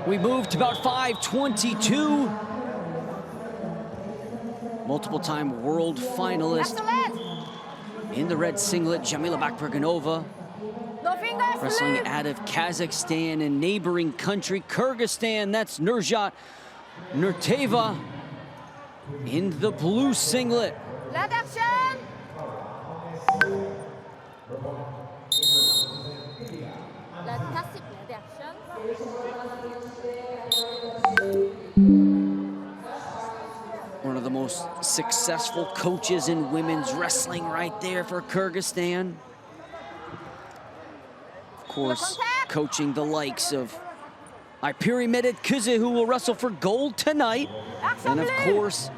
We moved to about 5:22. Multiple-time world finalist in the red singlet, Jamiля Bакбергенова, wrestling out of Kazakhstan and neighboring country, Kyrgyzstan. That's Nurzat Nurtaeva in the blue singlet. Let action! Let passive let action. One of the most successful coaches in women's wrestling right there for Kyrgyzstan. Of course, coaching the likes of Ayperi Medetkuze, who will wrestle for gold tonight. And of course,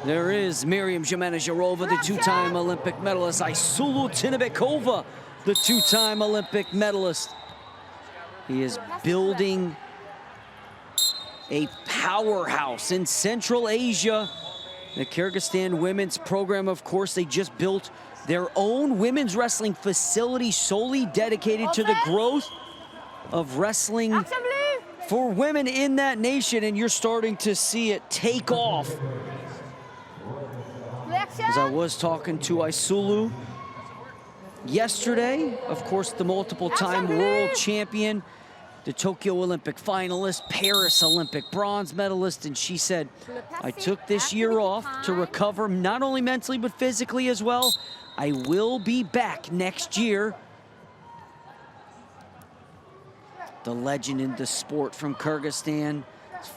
there is Miriam Jemana-Jarova, the two-time Olympic medalist. Aysulu Tinebekova, the two-time Olympic medalist. He is building a powerhouse in Central Asia. The Kyrgyzstan women's program, of course, they just built their own women's wrestling facility solely dedicated to the growth of wrestling for women in that nation, and you're starting to see it take off. As I was talking to Aysulu yesterday, of course, the multiple-time world champion, the Tokyo Olympic finalist, Paris Olympic bronze medalist, and she said, I took this year off to recover, not only mentally, but physically as well. I will be back next year. The legend in the sport from Kyrgyzstan,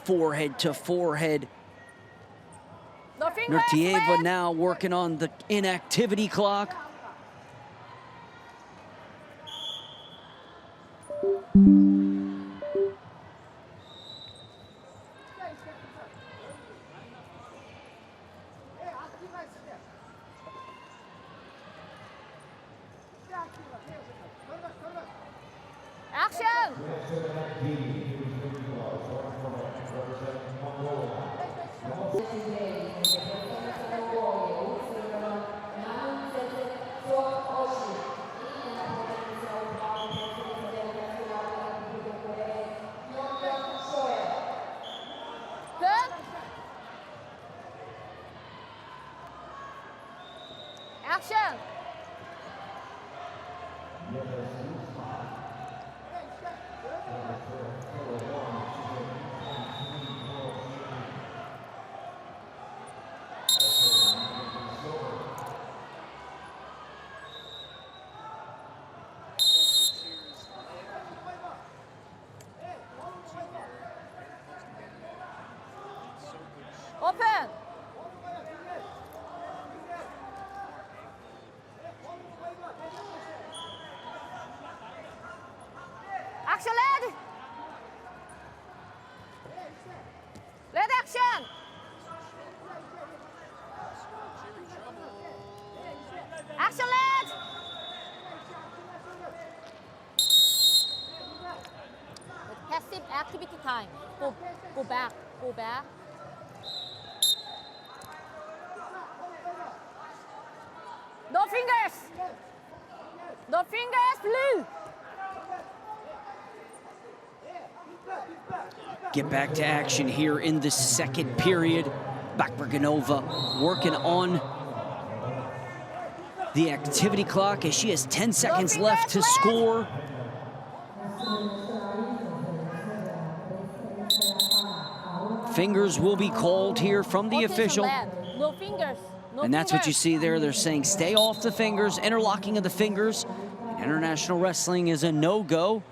forehead to forehead. Nurtаева now working on the inactivity clock. Action! Action! Open! Action, lad! Lead action! Action, lad! Passive activity time. Go back, go back. No fingers! No fingers, blue! Get back to action here in the second period. Bакбергенова working on the activity clock as she has 10 seconds left to score. Fingers will be called here from the official. No fingers. And that's what you see there. They're saying stay off the fingers, interlocking of the fingers. In international wrestling is a no-go.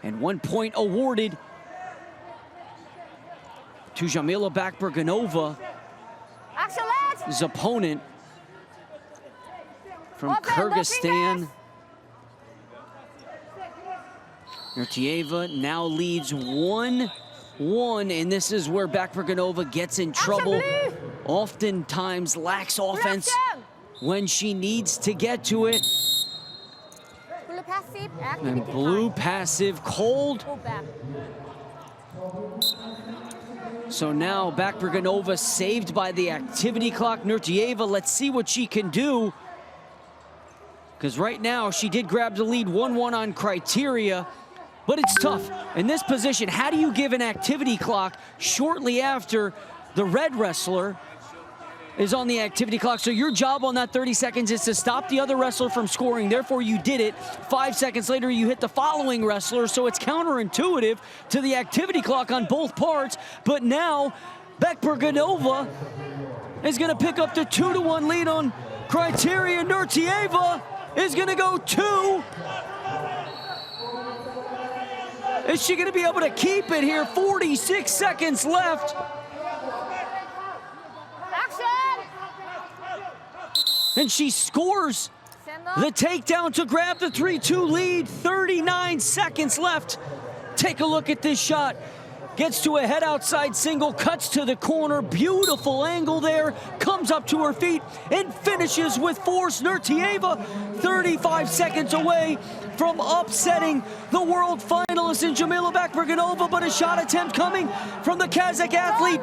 And 1 point awarded to Jamiля Bакбергенова, his opponent from Kyrgyzstan. Nurtаева now leads 1-1, and this is where Bакбергенова gets in trouble. Oftentimes lacks offense when she needs to get to it. Blue passive, And blue passive, cold. So now Bакбергенова saved by the activity clock. Nurtаева, let's see what she can do. Because right now she did grab the lead 1-1 on criteria. But it's tough. In this position, how do you give an activity clock shortly after the red wrestler is on the activity clock? So your job on that 30 seconds is to stop the other wrestler from scoring. Therefore, you did it. 5 seconds later, you hit the following wrestler. So it's counterintuitive to the activity clock on both parts. But now, Bakbергgenova is going to pick up the 2-1 lead on Criteria. Nurtaeva is going to go 2. Is she going to be able to keep it here? 46 seconds left. Action! And she scores the takedown to grab the 3-2 lead. 39 seconds left. Take a look at this shot. Gets to a head outside single, cuts to the corner. Beautiful angle there. Comes up to her feet and finishes with force. Nurtaeva, 35 seconds away from upsetting the world finalist in Jamilah Bakbергgenova, but a shot attempt coming from the Kazakh athlete.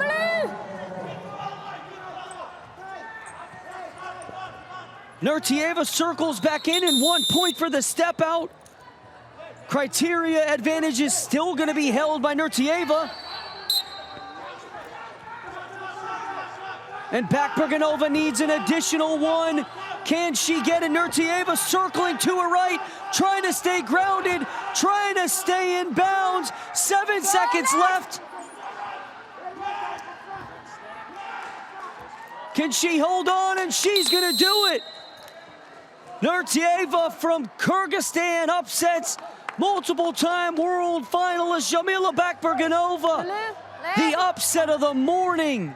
Nurtaeva circles back in and 1 point for the step out. Criteria advantage is still going to be held by Nurtaeva. And Bakbергgenova needs an additional 1. Can she get it? Nurtaeva circling to her right, trying to stay grounded, trying to stay in bounds. 7 seconds left. Can she hold on? And she's going to do it. Nurtaeva from Kyrgyzstan upsets multiple-time world finalist Jamilah Bakbергgenova. The upset of the morning.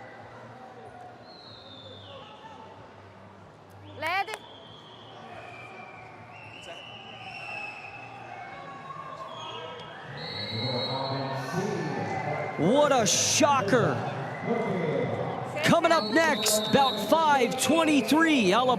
What a shocker. Coming up next, about 5:23, Ala